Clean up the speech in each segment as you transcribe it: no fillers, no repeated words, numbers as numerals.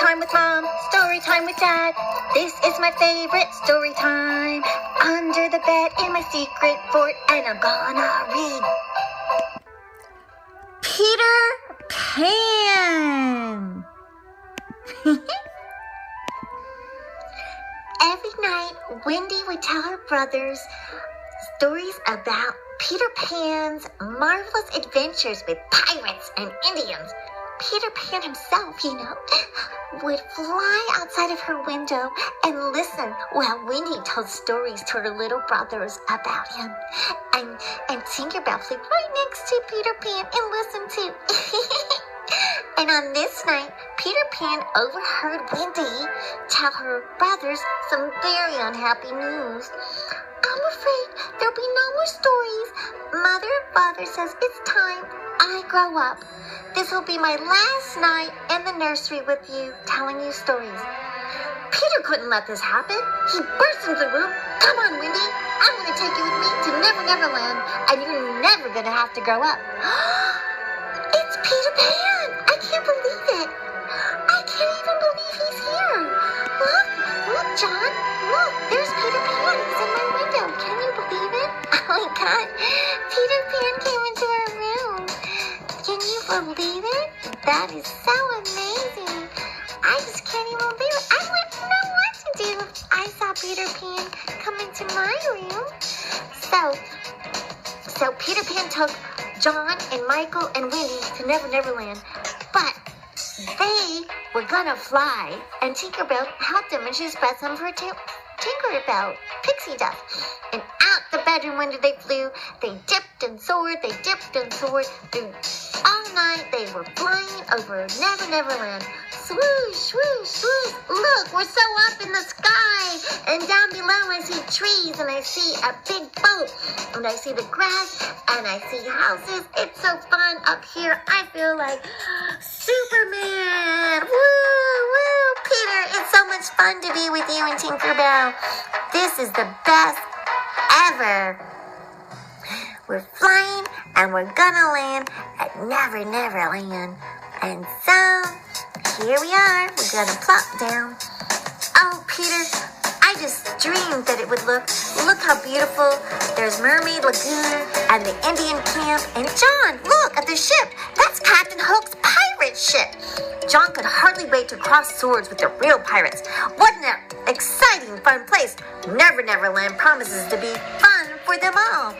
time with Mom, story time with Dad. This is my favorite story time. Under the bed in my secret fort, and I'm gonna read Peter Pan. Every night, Wendy would tell her brothers stories about Peter Pan's marvelous adventures with pirates and Indians. Peter Pan himself, would fly outside of her window and listen while Wendy told stories to her little brothers about him. And Tinkerbell flew right next to Peter Pan and listened too. And on this night, Peter Pan overheard Wendy tell her brothers some very unhappy news. I'm afraid there'll be no more stories. Mother and Father says it's time I grow up. This will be my last night in the nursery with you, telling you stories. Peter couldn't let this happen. He burst into the room. Come on, Wendy. I'm going to take you with me to Never Never Land, and you're never going to have to grow up. It's Peter Pan. I can't believe it. I can't even believe he's here. Look, John. Look, there's Peter Pan. He's in my window. Can you believe it? Oh my God. Peter Pan came into our room. Can you believe it? That is so amazing. I just can't even believe it. I wouldn't know what to do if I saw Peter Pan come into my room. So Peter Pan took John and Michael and Wendy to Never Never Land, but they were gonna fly, and Tinkerbell helped them, and she spread some of her Tinkerbell pixie dust. And out the bedroom window they flew. They dipped and soared. Through all night they were flying over Never Never Land. Swoosh, swoosh, swoosh. Look, we're so up in the sky. And down below I see trees, and I see a big boat, and I see the grass, and I see houses. It's so fun up here. I feel like Superman. Woo, Peter, it's so much fun to be with you and Tinkerbell. This is the best ever. We're flying, and we're gonna land at Never Never Land. And so, here we are. We're gonna plop down. Oh, Peter, I just dreamed that it would look how beautiful. There's Mermaid Lagoon and the Indian camp. And John, look at the ship. That's Captain Hook's pirate ship. John could hardly wait to cross swords with the real pirates. What an exciting, fun place. Never Never Land promises to be fun for them all.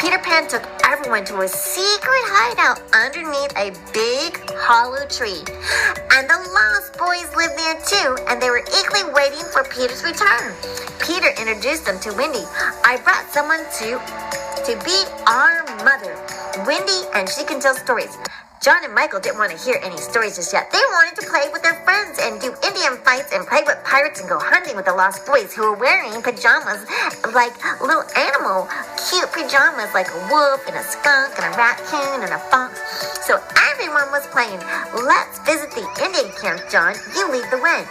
Peter Pan took everyone to a secret hideout underneath a big hollow tree. And the Lost Boys lived there too, and they were eagerly waiting for Peter's return. Peter introduced them to Wendy. I brought someone to be our mother, Wendy, and she can tell stories. John and Michael didn't want to hear any stories just yet. They wanted to play with their friends and do Indian fights and play with pirates and go hunting with the Lost Boys, who were wearing pajamas like little animal, cute pajamas like a wolf and a skunk and a raccoon and a fox. So everyone was playing. Let's visit the Indian camp, John. You lead the way.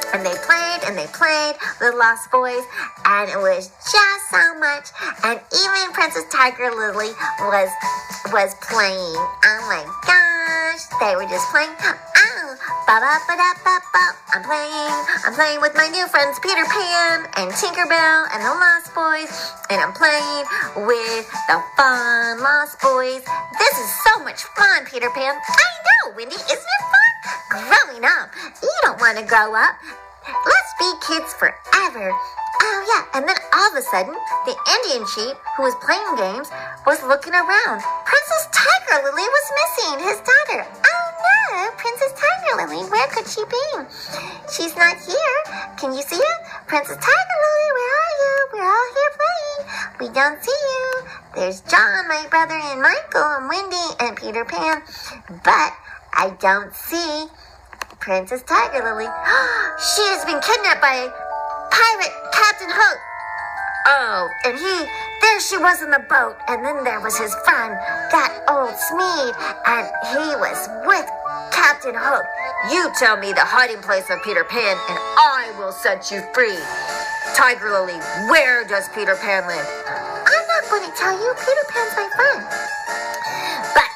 And they played, the Lost Boys, and it was just so much. And even Princess Tiger Lily was playing. Oh my gosh, they were just playing. Oh, ba-ba-ba-da-ba-ba. I'm playing with my new friends Peter Pan and Tinkerbell and the Lost Boys, and I'm playing with the fun Lost Boys. This is so much fun, Peter Pan. I know, Wendy, isn't it fun? Growing up. You don't want to grow up. Let's be kids forever. Oh, yeah. And then all of a sudden, the Indian chief, who was playing games, was looking around. Princess Tiger Lily was missing, his daughter. Oh, no. Princess Tiger Lily, where could she be? She's not here. Can you see her? Princess Tiger Lily, where are you? We're all here playing. We don't see you. There's John, my brother, and Michael, and Wendy, and Peter Pan. But I don't see Princess Tiger Lily. She has been kidnapped by pirate Captain Hook. Oh, and there she was in the boat, and then there was his friend, that old Smeed, and he was with Captain Hook. You tell me the hiding place of Peter Pan, and I will set you free. Tiger Lily, where does Peter Pan live? I'm not going to tell you. Peter Pan's my friend. But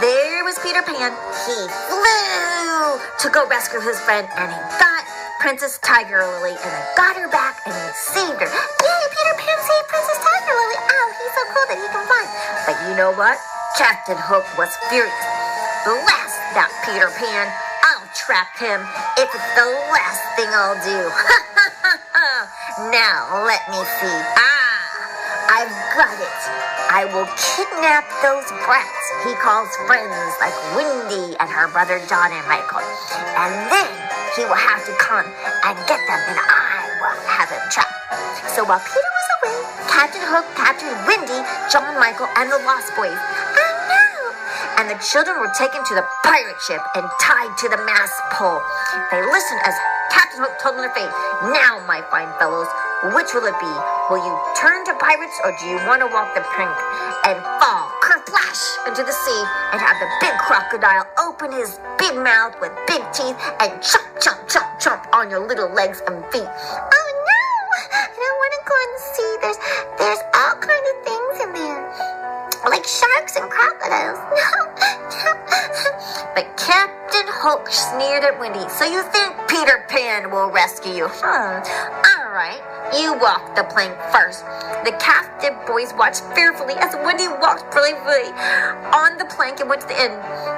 there was Peter Pan. He flew flew to go rescue his friend, and he got Princess Tiger Lily, and he got her back, and he saved her. Yay, Peter Pan saved Princess Tiger Lily. Oh, he's so cool that he can fly. But you know what? Captain Hook was furious. Blast that Peter Pan. I'll trap him if it's the last thing I'll do. Now, let me see. I've got it. I will kidnap those brats he calls friends, like Wendy and her brother John and Michael. And then he will have to come and get them, and I will have him trapped. So while Peter was away, Captain Hook captured Wendy, John, Michael, and the Lost Boys. Oh no! And the children were taken to the pirate ship and tied to the mast pole. They listened as Captain Hook told them their fate. Now, my fine fellows, which will it be? Will you turn to pirates, or do you want to walk the plank and fall kerplash into the sea and have the big crocodile open his big mouth with big teeth and chomp, chomp, chomp, chomp on your little legs and feet? Oh no! I don't want to go in the sea. There's all kinds of things in there, like sharks and crocodiles. No. But Captain Hook sneered at Wendy. So you think Peter Pan will rescue you? All right. You walk the plank first. The captive boys watched fearfully as Wendy walked bravely on the plank and went to the end,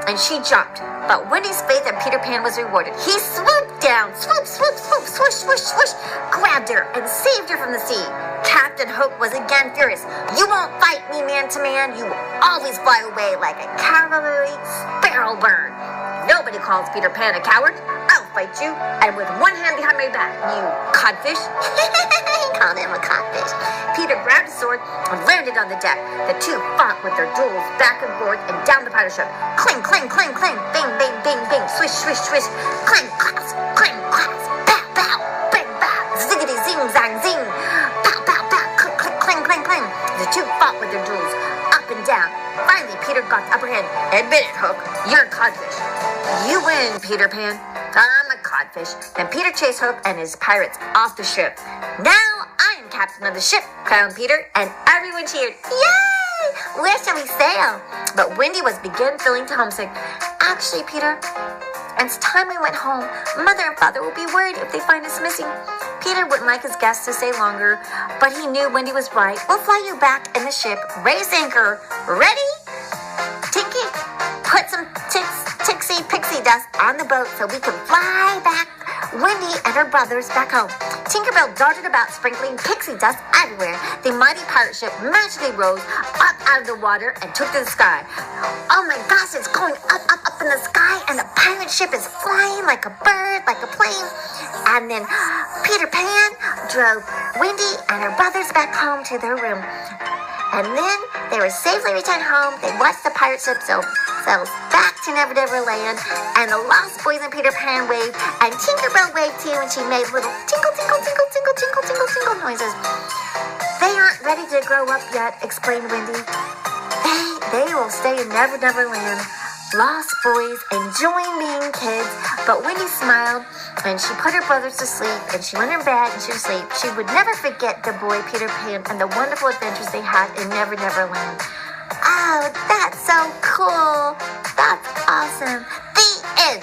and she jumped. But Wendy's faith in Peter Pan was rewarded. He swooped down, swoop, swoop, swoop, swoosh, swoosh, swoosh, grabbed her and saved her from the sea. Captain Hook was again furious. You won't fight me man to man. You will always fly away like a cavalier sparrow bird. Nobody calls Peter Pan a coward. I'll fight you, and with one hand behind my back, you codfish. He called him a codfish. Peter grabbed a sword and landed on the deck. The two fought with their duels back and forth and down the pirate ship. Clang, clang, clang, clang, bang, bang, bang, bang, swish, swish, swish, clang, claps, pow, pow, bang, bang, ziggity, zing, zang, zing, pow, pow, pow, click, click, clang, clang, clang. The two fought with their duels up and down. Finally, Peter got the upper hand. Admit it, Hook, you're a codfish. You win, Peter Pan. I'm a codfish. Then Peter chased Hook and his pirates off the ship. Now I am captain of the ship, crowned Peter, and everyone cheered. Yay! Where shall we sail? But Wendy was feeling homesick. Actually, Peter, it's time we went home. Mother and Father will be worried if they find us missing. Peter wouldn't like his guests to stay longer, but he knew Wendy was right. We'll fly you back in the ship. Raise anchor. Ready? Tinky, put some pixie dust on the boat so we can fly back Wendy and her brothers back home. Tinkerbell darted about, sprinkling pixie dust everywhere. The mighty pirate ship magically rose up out of the water and took to the sky. Oh my gosh, it's going up, up, up in the sky, and the pirate ship is flying like a bird, like a plane. And then Peter Pan drove Wendy and her brothers back home to their room. And then they were safely returned home. They watched the pirate ship sail back to Never Never Land, and the Lost Boys and Peter Pan waved, and Tinkerbell waved too, and she made little tinkle, tinkle, tinkle, tinkle, tinkle, tinkle, tinkle noises. They aren't ready to grow up yet, explained Wendy. They will stay in Never Never Land. Lost boys enjoying being kids, but Wendy smiled, and she put her brothers to sleep, and she went in bed and she was asleep. She would never forget the boy Peter Pan and the wonderful adventures they had in Never Never Land. Oh, that's so cool. That's awesome. The end.